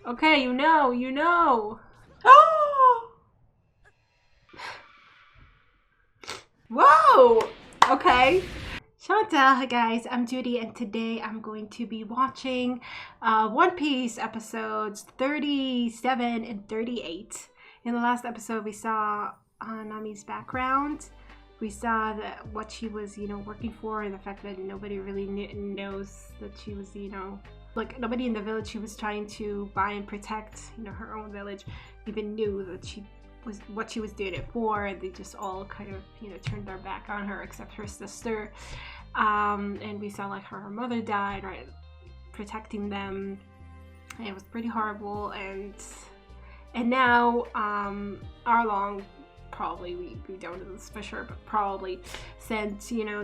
Okay, you know. Oh! Whoa! Okay. Show&tell, hi guys, I'm Judy and today I'm going to be watching One Piece episodes 37 and 38. In the last episode we saw Nami's background. We saw what she was, working for, and the fact that nobody really knows that she was, like nobody in the village she was trying to buy and protect, her own village, even knew that she was what she was doing it for. They just all kind of, turned their back on her except her sister. And we saw like her mother died, right, protecting them, and it was pretty horrible. And now Arlong, probably, we don't know this for sure, but probably sent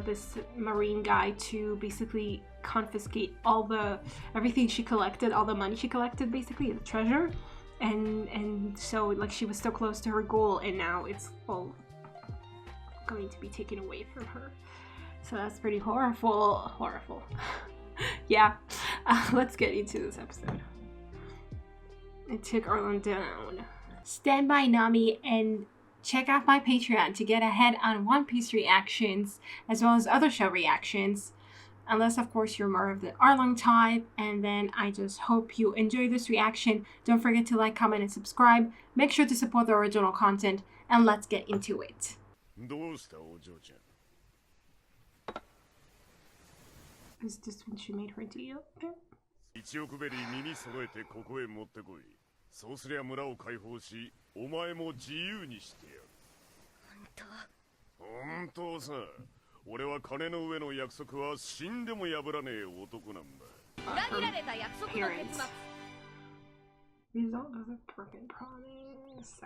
this marine guy to basically confiscate everything she collected, all the money she collected, basically the treasure, and so like she was so close to her goal, and now it's all going to be taken away from her. So that's pretty horrible. Yeah, let's get into this episode. It took Arlong down. Stand by Nami and check out my Patreon to get ahead on One Piece reactions as well as other show reactions. Unless, of course, you're more of the Arlong type. And then I just hope you enjoy this reaction. Don't forget to like, comment, and subscribe. Make sure to support the original content. And let's get into it. Is this when she made her deal? 1億ベリー身に揃えてここへ持ってこい。そうすりゃ村を解放し、お前も自由にしてやる。本当さ。俺は金の上の約束は死んでも破らねえ男なんだ。裏切られた約束の結末。Result of a broken promise.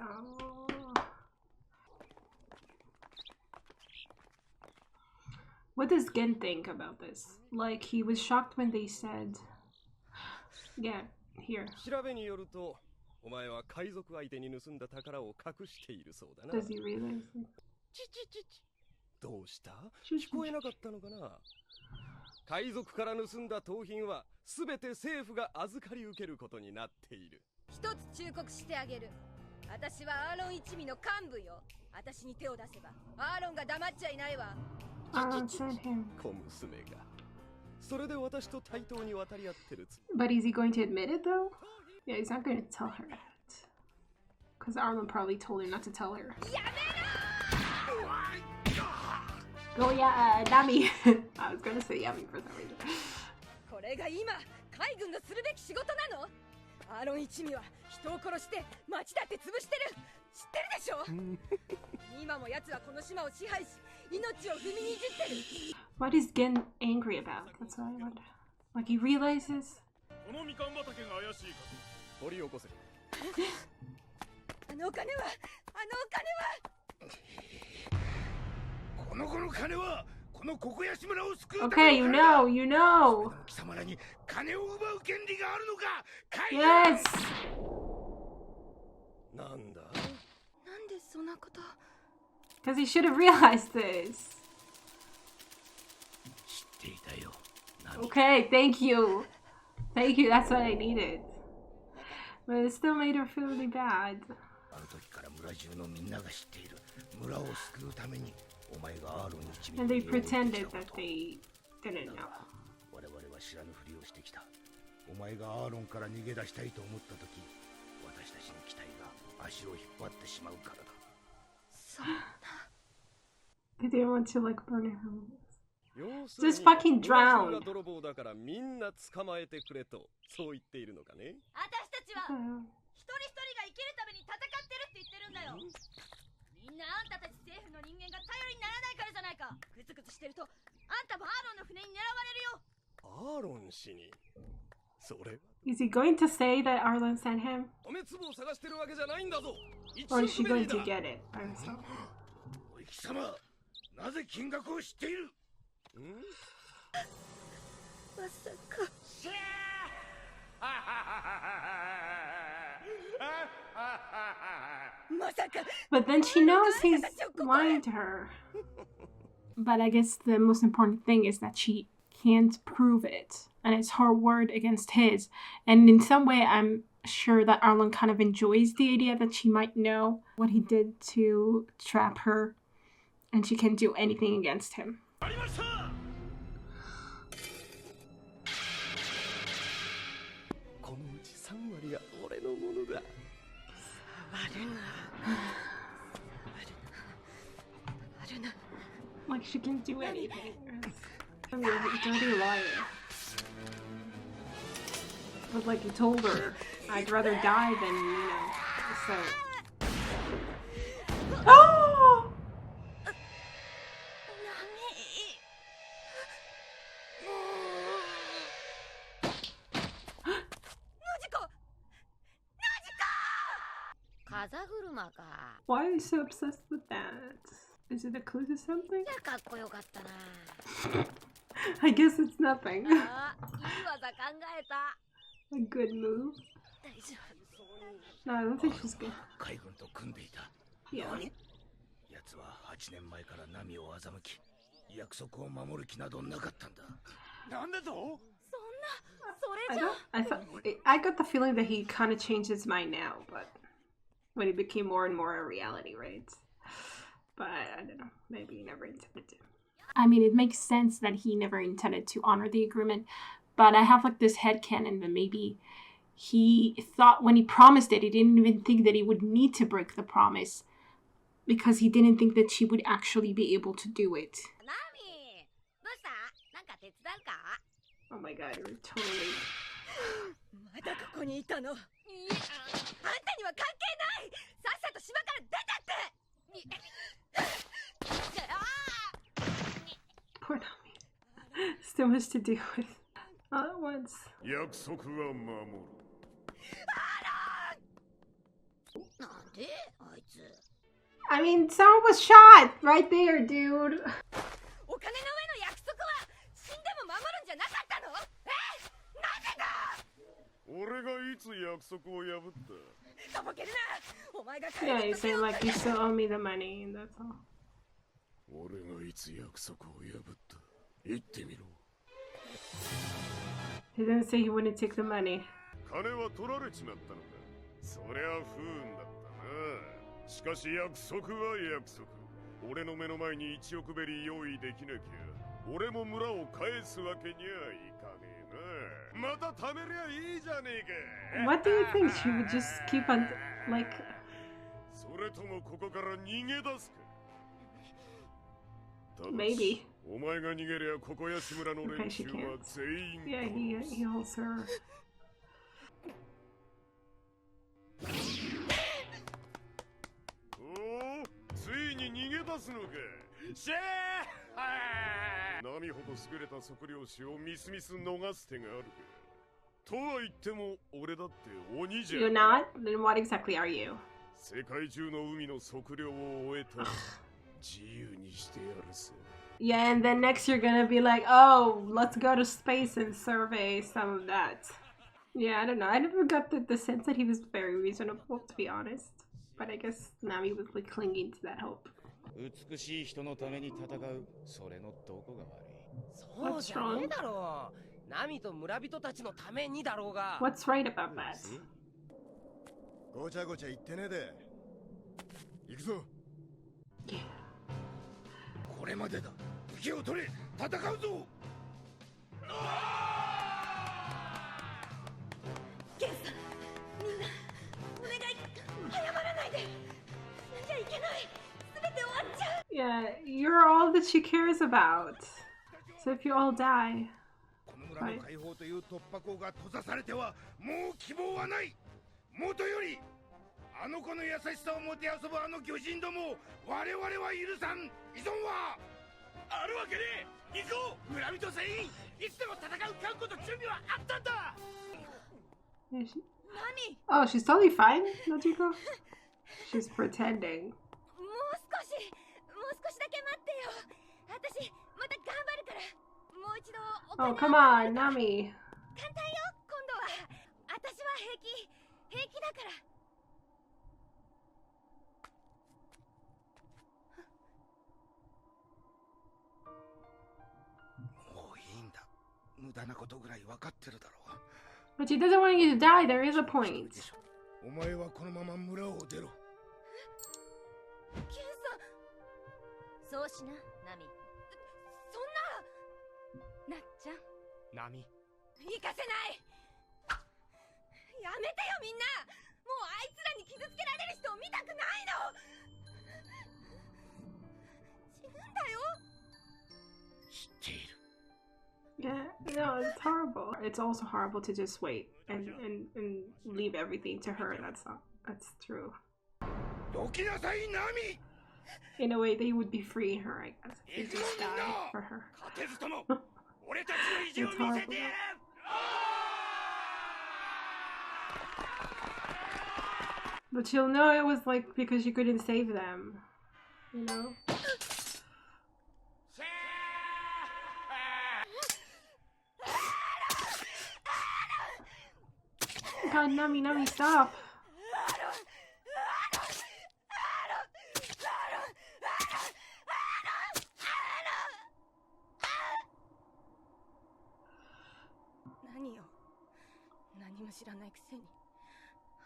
What does Gen think about this? Like, he was shocked when they said, yeah, here. Does he realize it? どうした？聞こえなかったのかな？海賊から盗んだ盗品はすべて政府が預かり受けることになっている。一つ忠告してあげる。私はアーロン一味の幹部よ。私に手を出せばアーロンが黙っちゃいないわ。小娘が。それで私と対等に渡り合ってる。But is he going to admit it though? Yeah, he's not going to tell her that. Because Arlong probably told her not to tell her. Oh yeah, Nami. I was gonna say Yami for some reason. これが今海軍がするべき仕事なの？アーロン一味は人を殺して町だって潰してる。知ってるでしょ？今も奴はこの島を支配し、命を踏みにじってる。What is Gen angry about? That's what I wonder. Like he realizes. このみかん畑が怪しいかと掘り起こせ。あのお金は。Okay, you know. Yes. Because he should have realized this. Okay, thank you. That's what I needed. But it still made her feel really bad. And they pretended that they didn't know. They didn't want to like burn her. Just fucking drown. Is he going to say that Arlong sent him? Or is she going to get it by herself? But then she knows he's lying to her. But I guess the most important thing is that she can't prove it. And it's her word against his. And in some way, I'm sure that Arlong kind of enjoys the idea that she might know what he did to trap her, and she can't do anything against him. Like she can do anything. I'm a dirty liar. But like you told her, I'd rather die than, you know, so. Oh! Why are you so obsessed with that? Is it a clue to something? I guess it's nothing. A good move. No, I don't think she's good. Yeah. I got the feeling that he kind of changed his mind now, but when he became more and more a reality, right? But I don't know, maybe he never intended to. I mean, it makes sense that he never intended to honor the agreement, but I have like this headcanon that maybe he thought when he promised it, he didn't even think that he would need to break the promise because he didn't think that she would actually be able to do it. Oh my god, you're totally... Poor Nami. Still much to deal with all at once. I mean, someone was shot right there, dude. Yeah, he's saying like you still owe me the money, and that's all. He didn't say he wouldn't take the money. What do you think? She would just keep on, like... Maybe. Okay, she can't. Yeah, he holds her. You're not? Then what exactly are you? Yeah, and then next you're gonna be like, oh, let's go to space and survey some of that. Yeah, I don't know. I never got the sense that he was very reasonable, to be honest. But I guess Nami was like clinging to that hope. What's wrong? What's right about that? Yeah. Yeah, you're all that she cares about. So if you all die, right? Yeah, oh, she's totally fine, Nojiko? She's pretending. Oh, come on, Nami. But she doesn't want you to die. There is a point. お前はこのまま村を出ろ。ケンさん。そうしな、ナミ。そんな。なっちゃん。ナミ。行かせない。やめてよみんな。もうあいつらに傷つけられる人を見たくないの。死ぬんだよ。知っている。 Yeah, no, it's horrible. It's also horrible to just wait and leave everything to her. That's true. どきなさい、ナミ。 In a way, they would be freeing her, I guess. They just die for her. 勝てずとも俺たちの意地を見せてやる。But she'll know it was like because she couldn't save them, you know? God, Nami, Nami, stop.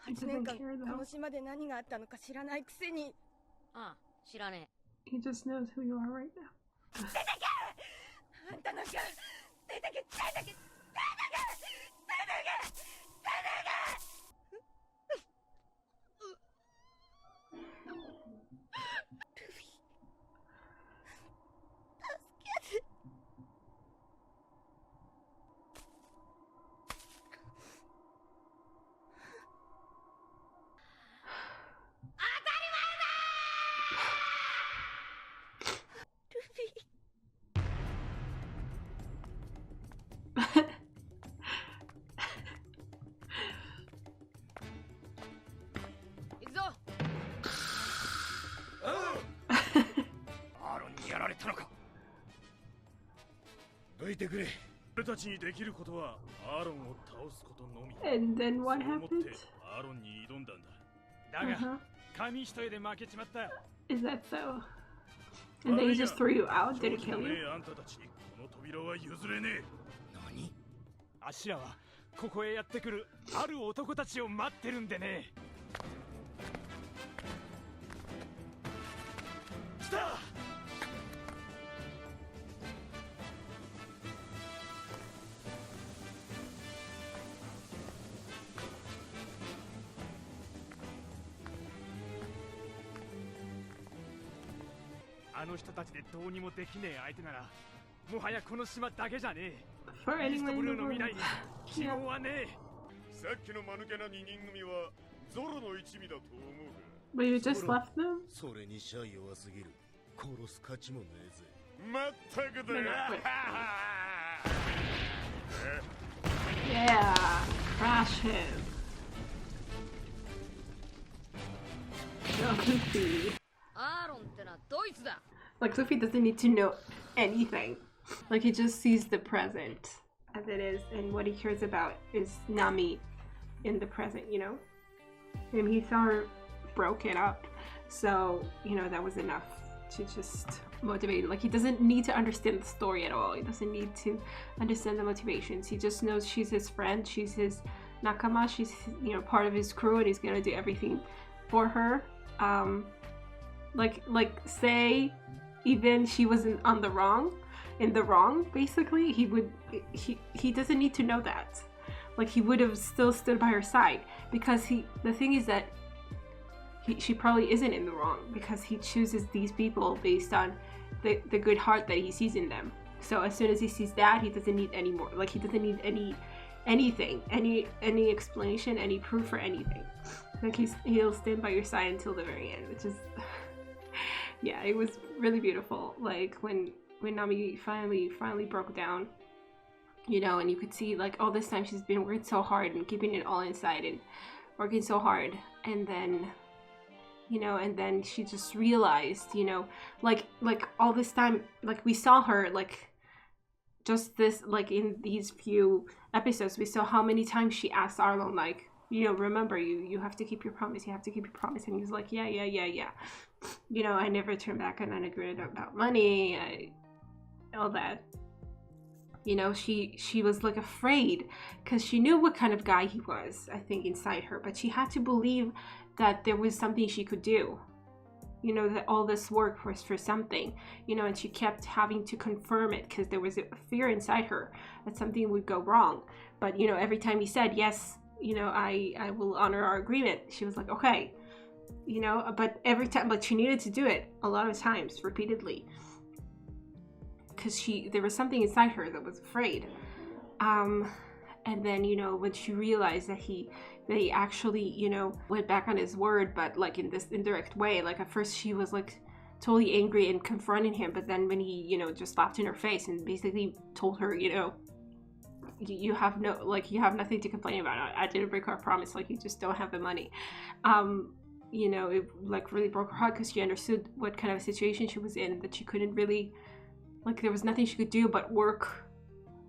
He doesn't care though. He just knows who you are right now. And then what happened? Is that so? And then he just threw you out? Did he kill you? 何？アシラはここへやってくるある男たちを待ってるんでね。来た！あの人たちでどうにもできねえ相手なら、もはやこの島だけじゃねえ。For イースト anyone ブ in ル the ーの未 world. 来に希望はねえ。さっきの間抜けな二人組はゾロの一味だと思うが。But you just left them? それにシャイ弱すぎる。殺す価値もねえぜ。まったくだよ。Yeah, crash him. Yo, Luffy. アーロンってのはドイツだ。 Like, Luffy doesn't need to know anything. Like, he just sees the present as it is, and what he cares about is Nami in the present, you know? And he saw her broken up, so, you know, that was enough to just motivate him. Like, he doesn't need to understand the story at all. He doesn't need to understand the motivations. He just knows she's his friend, she's his nakama, she's, you know, part of his crew, and he's gonna do everything for her. Like say even she wasn't in the wrong, basically, he doesn't need to know that. Like, he would have still stood by her side, because the thing is that she probably isn't in the wrong, because he chooses these people based on the good heart that he sees in them. So as soon as he sees that, he doesn't need any more. Like, he doesn't need anything, any explanation, any proof or anything. Like, he'll stand by your side until the very end, which is yeah, it was really beautiful. Like, when Nami finally broke down, you know, and you could see, like, all this time she's been working so hard and keeping it all inside and working so hard, and then, you know, and then she just realized, you know, like all this time, like, we saw her, like, just this, like, in these few episodes, we saw how many times she asked Arlong, like, you know, remember, you have to keep your promise, you have to keep your promise. And he's like, yeah. You know, I never turn back on an agreement about money, all that. You know, she was like afraid because she knew what kind of guy he was, I think, inside her, but she had to believe that there was something she could do. You know, that all this work was for something, you know, and she kept having to confirm it because there was a fear inside her that something would go wrong. But, you know, every time he said, yes, you know, I will honor our agreement, she was like, okay, you know, but every time, but she needed to do it a lot of times, repeatedly. Because there was something inside her that was afraid. And then, you know, when she realized that he actually, you know, went back on his word, but like in this indirect way, like at first she was like totally angry and confronting him, but then when he, you know, just laughed in her face and basically told her, you know, you have nothing to complain about. I didn't break our promise, like you just don't have the money. You know, it like really broke her heart because she understood what kind of a situation she was in, that she couldn't really, like there was nothing she could do but work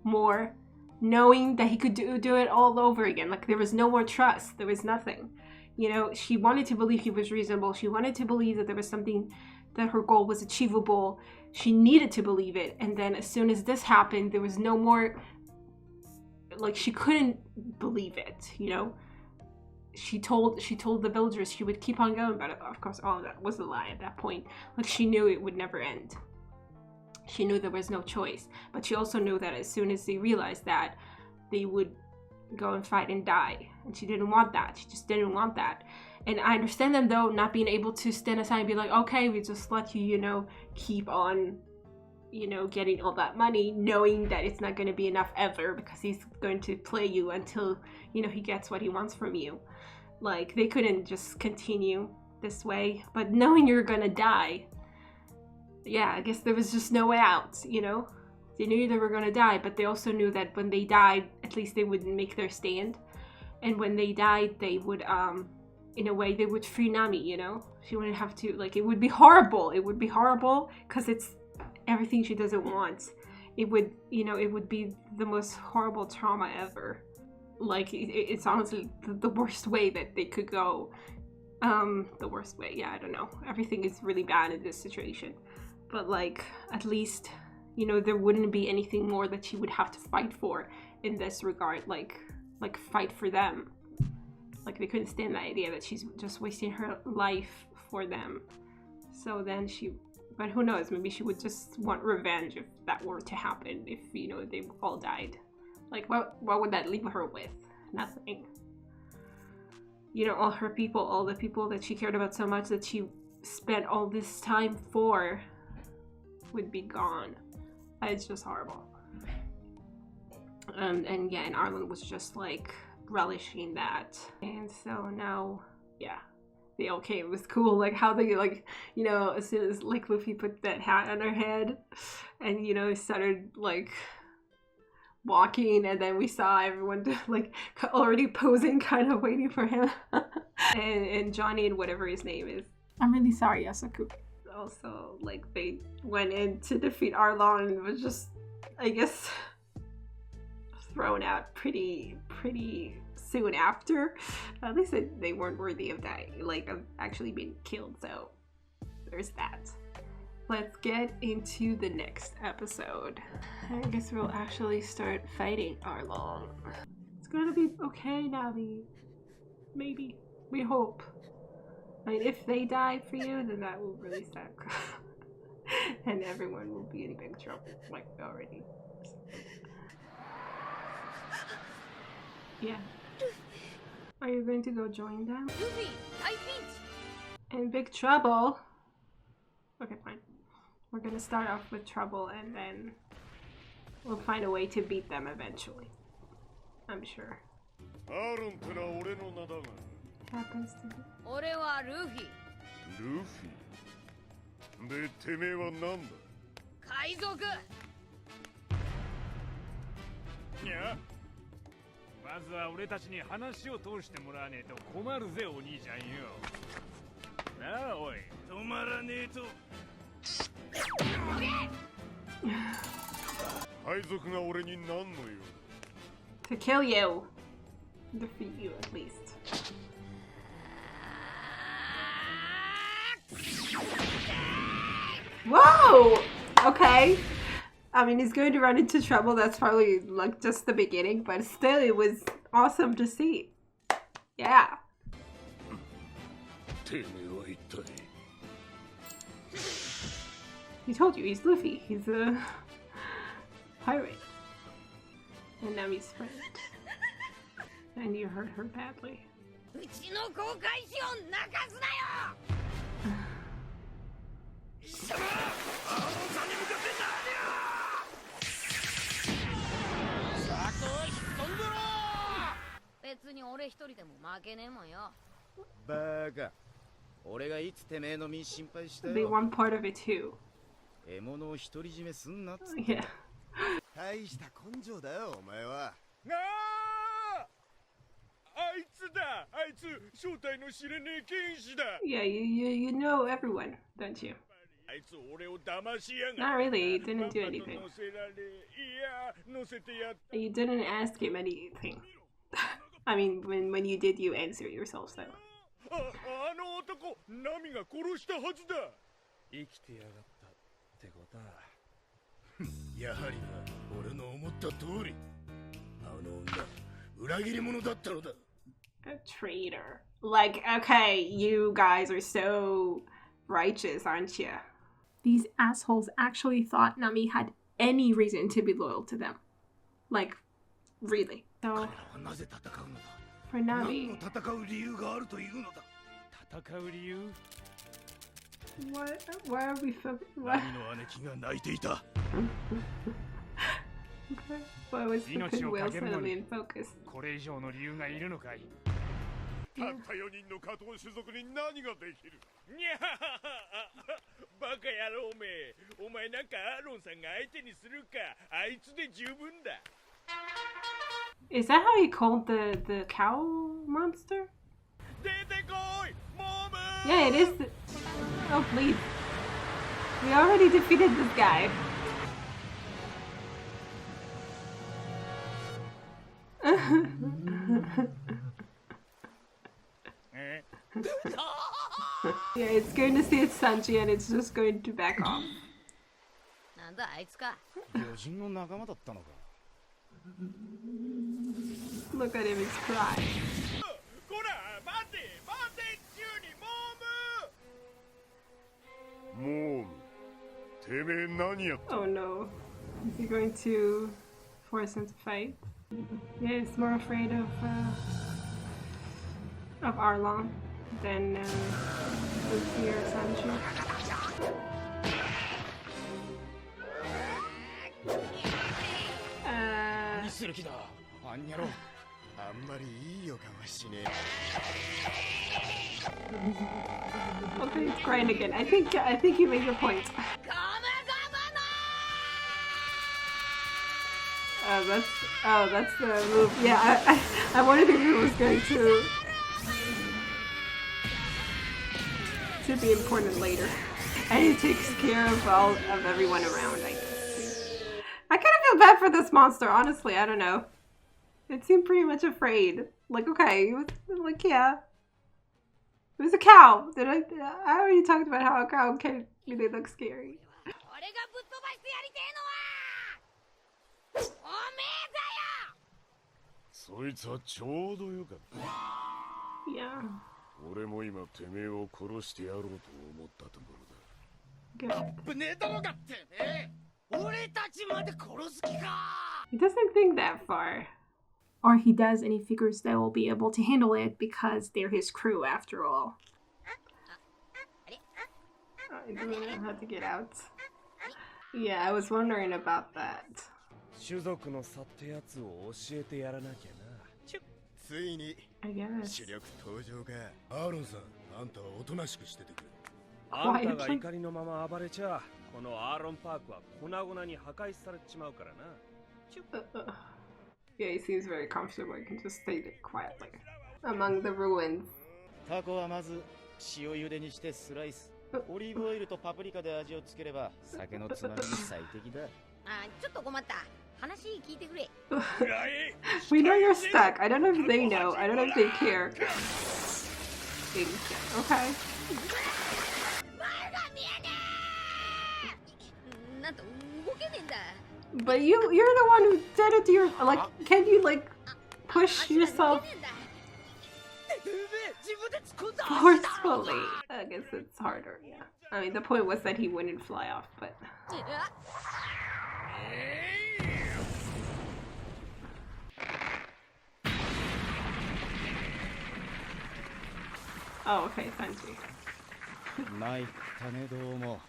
more, knowing that he could do it all over again. Like there was no more trust, there was nothing. You know, she wanted to believe he was reasonable, she wanted to believe that there was something, that her goal was achievable, she needed to believe it. And then as soon as this happened, there was no more, like she couldn't believe it, you know. She told the villagers she would keep on going, but of course all of that was a lie at that point. Like she knew it would never end. She knew there was no choice, but she also knew that as soon as they realized that, they would go and fight and die. And she didn't want that. She just didn't want that. And I understand them though, not being able to stand aside and be like, okay, we just let you, you know, keep on, you know, getting all that money, knowing that it's not going to be enough ever because he's going to play you until, you know, he gets what he wants from you. Like they couldn't just continue this way, but knowing you're going to die, yeah, I guess there was just no way out, you know? They knew they were gonna die, but they also knew that when they died, at least they would make their stand. And when they died, they would, in a way, they would free Nami, you know? She wouldn't have to, like, it would be horrible. It would be horrible, because it's everything she doesn't want. It would, you know, it would be the most horrible trauma ever. Like, it's honestly the worst way that they could go. The worst way, yeah, I don't know. Everything is really bad in this situation. But like, at least, you know, there wouldn't be anything more that she would have to fight for in this regard, like fight for them. Like they couldn't stand the idea that she's just wasting her life for them. So then but who knows, maybe she would just want revenge if that were to happen, if, you know, they all died. Like what would that leave her with? Nothing. You know, all her people, all the people that she cared about so much, that she spent all this time for, would be gone. It's just horrible. And yeah, and Arlong was just like relishing that. And so now, yeah, they okay, it was cool, like how they, like, you know, as soon as like Luffy put that hat on her head and, you know, started like walking, and then we saw everyone like already posing, kind of waiting for him. and Johnny and whatever his name is, I'm really sorry, Yasaku, also like they went in to defeat Arlong and was just, I guess, thrown out pretty soon after. At least they weren't worthy of dying, like of actually being killed, so there's that. Let's get into the next episode. I guess we'll actually start fighting Arlong. It's gonna be okay, Nami. Maybe. We hope. I mean, if they die for you, then that will really suck. And everyone will be in big trouble, like already. Yeah. Are you going to go join them? Luffy, In big trouble? Okay, fine. We're gonna start off with trouble and then we'll find a way to beat them eventually. I'm sure. Happens to be. 俺はルフィ。ルフィで、てめえはなんだ？海賊。いや、まずは俺たちに話を通してもらわねえと困るぜ、お兄ちゃんよ。なあおい、止まらねえと。海賊が俺に何の用？ To kill you. Defeat you at least. Whoa! Okay. I mean, he's going to run into trouble. That's probably like just the beginning, but still, it was awesome to see. Yeah. He told you he's Luffy. He's a pirate. And Nami's friend. And you hurt her badly. They want part of it too. Yeah. Yeah, you know everyone, don't you? Not really, you didn't do anything. You didn't ask him anything. I mean, when you did, you answered yourself, though. A traitor. Like, okay, you guys are so righteous, aren't you? These assholes actually thought Nami had any reason to be loyal to them. Like, really. So, for Nami... What? Why are we focused? What? Okay. Why was the goodwill suddenly in focus? Yeah. Is that how he called the cow monster? Yeah, it is. Oh, please. We already defeated this guy. Yeah, it's going to see it's Sanji and it's just going to back off. Look at him, he's crying. Oh no. Is he going to force him to fight? Yeah, he's more afraid of Arlong than Luffy or Sanji. Okay, it's crying again. I think you made your point. That's the move. Yeah, I wondered if it was going to be important later. And he takes care of everyone around, I guess. I kind of feel bad for this monster, honestly. I don't know. It seemed pretty much afraid. Like, okay, it was like, yeah. It was a cow. I already talked about how a cow can really look scary. Yeah. Good. He doesn't think that far. Or he does, and he figures they will be able to handle it because they're his crew after all. I don't know how to get out. Yeah, I was wondering about that. I guess. Yeah, he seems very comfortable. He can just stay there quietly among the ruins. We know you're stuck. I don't know if they know. I don't know if they care. Okay. But you're the one who did it to your like. Can you like push yourself forcefully? I guess it's harder. Yeah. I mean, the point was that he wouldn't fly off, but. Oh, okay, Sanji. 参ったねどうも。おお、サン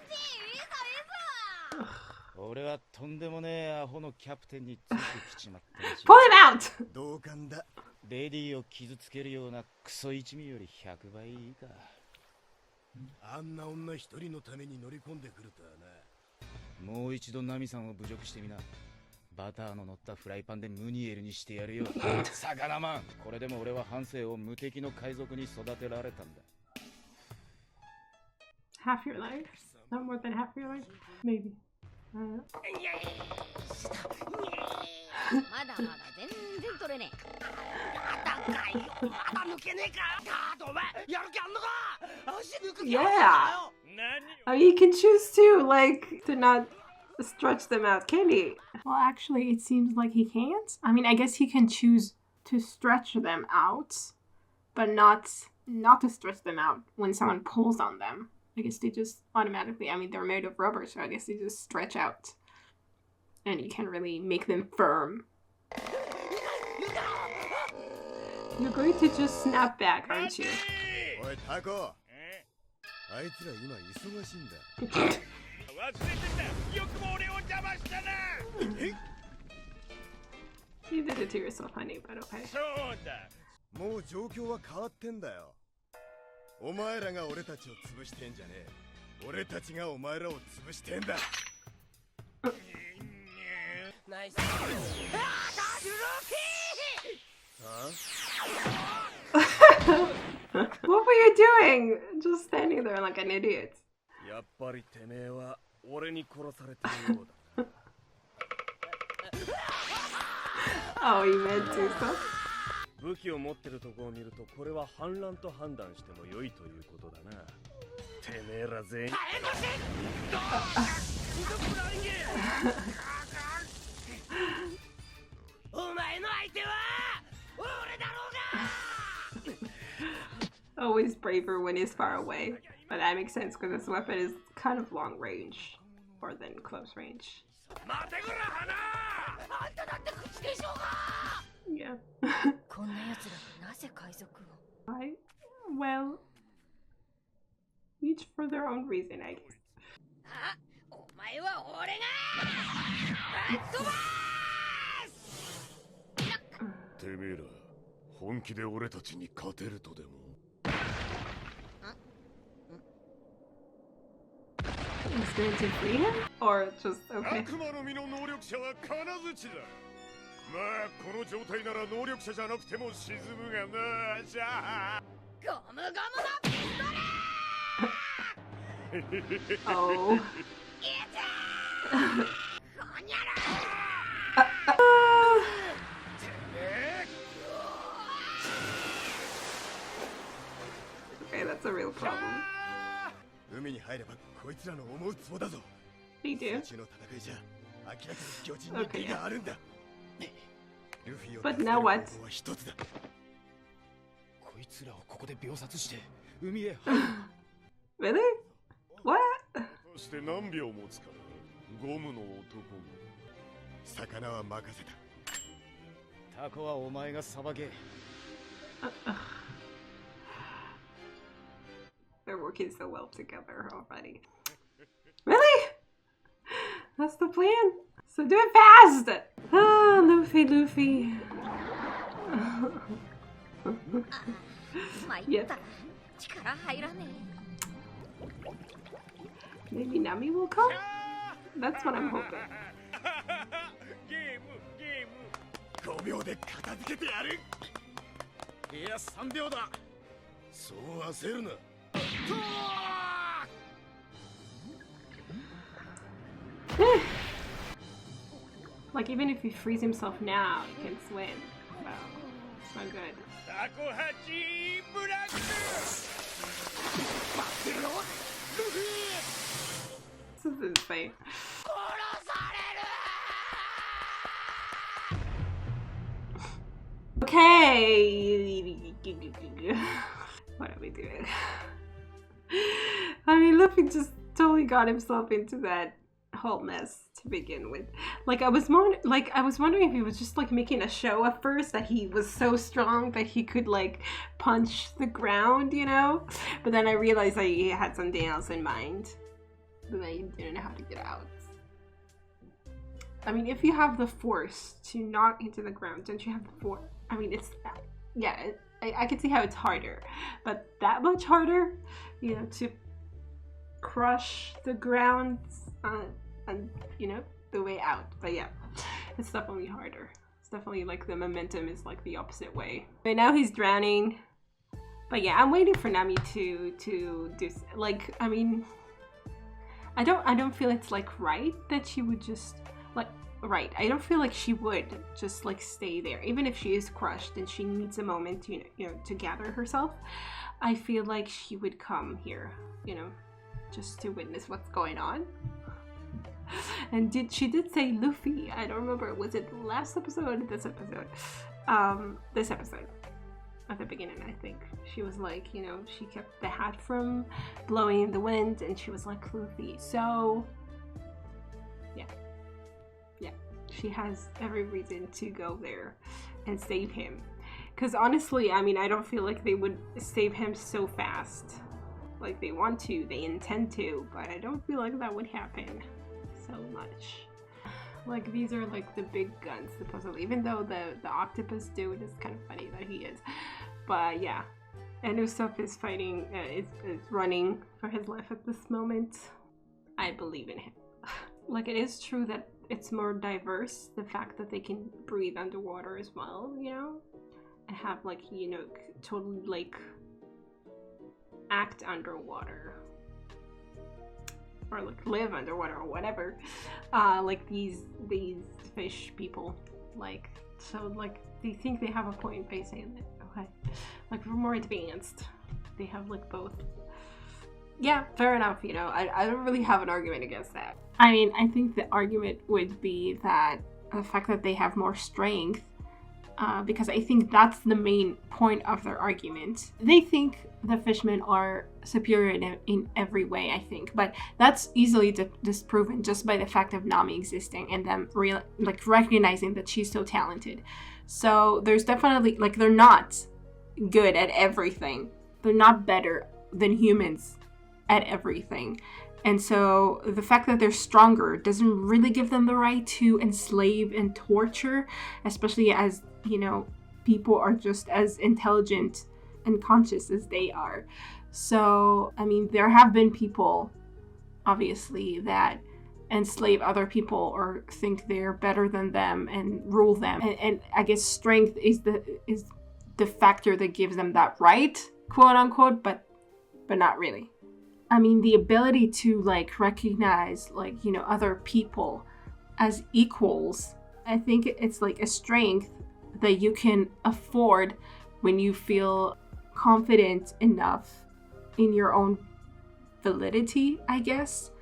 ジいいぞいいぞ。俺はとんでもねえアホのキャプテンについてきちまったらしい。 Pull him out! 同感だ。レディーを傷つけるようなクソ一味より100倍いいか。あんな女一人のために乗り込んでくるとはな。もう一度ナミさんを侮辱してみな。バターの乗ったフライパンでムニエルにしてやるよ。魚マン。これでも俺は半生を無敵の海賊に育てられたんだ。 Half your life? Not more than half your life? Maybe. I don't know. まだまだ全然取れねえ。まだかいよ。まだ抜けねえか。ガードお前やる気あんのか。足抜く気あんのかよ。 I mean, you can choose to, like, to not stretch them out, can he? Well, actually, it seems like he can't. I mean, I guess he can choose to stretch them out, but not to stretch them out when someone pulls on them. I guess they just automatically, I mean, they're made of rubber, so I guess they just stretch out. And you can't really make them firm. You're going to just snap back, aren't you? おいタコ、あいつら今忙しいんだ。忘れてた。よくも俺を邪魔したな。 You did it to yourself, honey, but okay. そうだ。もう状況は変わってんだよ。お前らが俺たちを潰してんじゃねえ。俺たちがお前らを潰してんだ。ナイス。ああ、What were you doing? Just standing there like an idiot. やっぱりてめえは俺に殺されてるようだ。Oh, you meant to, so? 武器を持ってるとこを見るとこれは反乱と判断しても良いということだな。てめえら全員。お前の相手は俺だろうが。 Always braver when he's far away. But that makes sense because this weapon is kind of long range. More than close range. 待てぐら花。あんただって口でしょうが。 Yeah. こんな奴らなぜ海賊を。 Right? Well, each for their own reason, I guess. あ、お前は俺が。バットバース。てめえら本気で俺たちに勝てるとでも。He's going to free him? Or just, okay. 悪魔の実の能力者は金槌だ。まあこの状態なら能力者じゃなくても沈むがな。じゃあゴムゴムのピストル。 Oh. いたー。こにゃら。 Okay, that's a real problem. 海に入ればこいつらの思うツボだぞ。 They do. 宇宙の戦いじゃ明らかに巨人に利があるんだ。ルフィを But now what? は一つだ。こいつらをここで秒殺して海へ。 Really? What? そして何秒持つかな。ゴムの男も。魚は任せた。タコはお前がさばけ。 They're working so well together already. Really? That's the plan? So do it fast! Ah, Luffy, Luffy. Yep. Maybe Nami will come? That's what I'm hoping. ゲームゲーム。 5秒で片付けてやる。いや3秒だ。そう焦るな。 Like, even if he frees himself now, he can swim. Wow, it's not good. タコハチブラック。 This is insane. What are we doing? I mean, Luffy just totally got himself into that whole mess to begin with. Like I was wondering if he was just like making a show at first, that he was so strong that he could like punch the ground, you know? But then I realized that he had something else in mind, that he didn't know how to get out. I mean, if you have the force to knock into the ground, don't you have the force? I mean, it's, yeah, I can see how it's harder, but that much harder, you know, to crush the ground and, you know, the way out. But yeah, it's definitely harder. It's definitely like the momentum is like the opposite way. Right now he's drowning. But yeah, I'm waiting for Nami to do, like, I mean, I don't feel it's like right that she would just like, right, I don't feel like she would just like stay there, even if she is crushed and she needs a moment to, you know, to gather herself. I feel like she would come here, you know, just to witness what's going on. And she did say Luffy. I don't remember, was it the last episode or this episode? This episode. At the beginning, I think. She was like, you know, she kept the hat from blowing in the wind and she was like Luffy. So yeah. Yeah. She has every reason to go there and save him. Because honestly, I mean, I don't feel like they would save him so fast. Like they want to, they intend to, but I don't feel like that would happen so much. Like these are like the big guns supposedly, even though the octopus dude is kind of funny that he is. But yeah, and Usopp is fighting, is running for his life at this moment. I believe in him. Like it is true that it's more diverse, the fact that they can breathe underwater as well, you know, and have like, you know, totally like act underwater or like live underwater or whatever, like these fish people, like, so like they think they have a point by saying that, okay, like we're more advanced, they have like both. Yeah, fair enough, you know, I don't really have an argument against that. I mean, I think the argument would be that the fact that they have more strength, because I think that's the main point of their argument. They think the fishmen are superior in every way, I think, but that's easily disproven just by the fact of Nami existing and them like recognizing that she's so talented. So there's definitely, like, they're not good at everything. They're not better than humans at everything. And so the fact that they're stronger doesn't really give them the right to enslave and torture, especially as, you know, people are just as intelligent and conscious as they are. So, I mean, there have been people, obviously, that enslave other people or think they're better than them and rule them. And I guess strength is the factor that gives them that right, quote unquote, but not really. I mean, the ability to like recognize, like, you know, other people as equals, I think it's like a strength that you can afford when you feel confident enough in your own validity, I guess.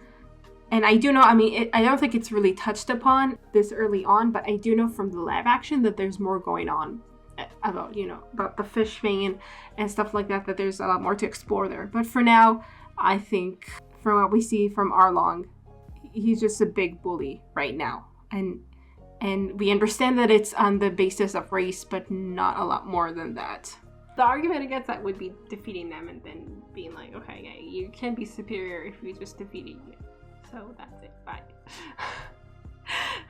And I do know, I mean, I don't think it's really touched upon this early on, but I do know from the live action that there's more going on about, you know, about the fish vein and stuff like that, that there's a lot more to explore there. But for now, I think from what we see from Arlong, he's just a big bully right now. And we understand that it's on the basis of race, but not a lot more than that. The argument against that would be defeating them and then being like, okay, yeah, you can be superior if we just defeated you. So that's it, bye.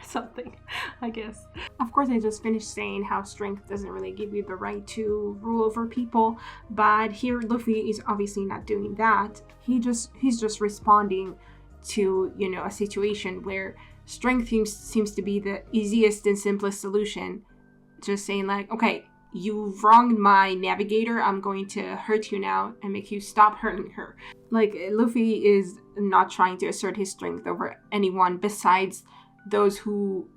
Something, I guess. Of course, I just finished saying how strength doesn't really give you the right to rule over people, but here Luffy is obviously not doing that. He's just responding to, you know, a situation where strength seems to be the easiest and simplest solution. Just saying like, okay, you wronged my navigator, I'm going to hurt you now and make you stop hurting her. Like, Luffy is not trying to assert his strength over anyone besides those who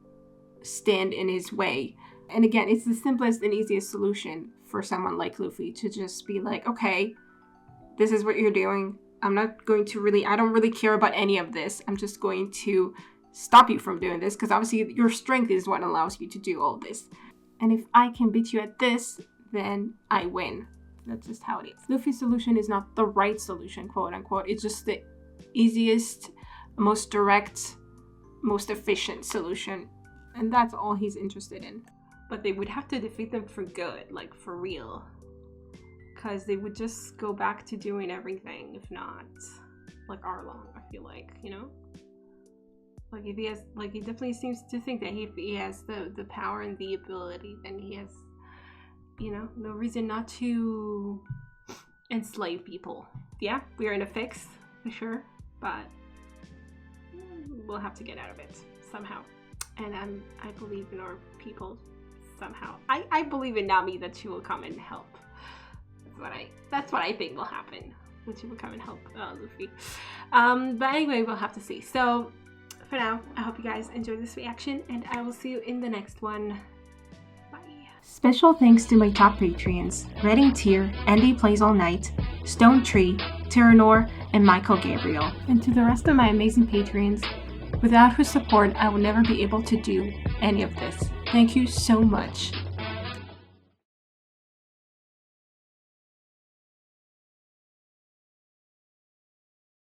stand in his way. And again, it's the simplest and easiest solution for someone like Luffy to just be like, okay, this is what you're doing. I'm not going to I don't really care about any of this. I'm just going to stop you from doing this because obviously your strength is what allows you to do all this. And if I can beat you at this, then I win. That's just how it is. Luffy's solution is not the right solution, quote unquote. It's just the easiest, most direct, most efficient solution. And that's all he's interested in. But they would have to defeat them for good, like for real. Because they would just go back to doing everything, if not. Like Arlong, I feel like, you know? Like if he has, like he definitely seems to think that if he has the power and the ability, then he has, you know, no reason not to enslave people. Yeah, we're in a fix, for sure. But we'll have to get out of it somehow. And I believe in our people somehow. I believe in Nami that she will come and help. That's what I think will happen. That she will come and help Luffy. But anyway, we'll have to see. So for now, I hope you guys enjoyed this reaction, and I will see you in the next one. Bye. Special thanks to my top Patreons: Redding Tear, Andy Plays All Night, Stone Tree, Tyranor, and Michael Gabriel. And to the rest of my amazing Patreons, without whose support, I would never be able to do any of this. Thank you so much.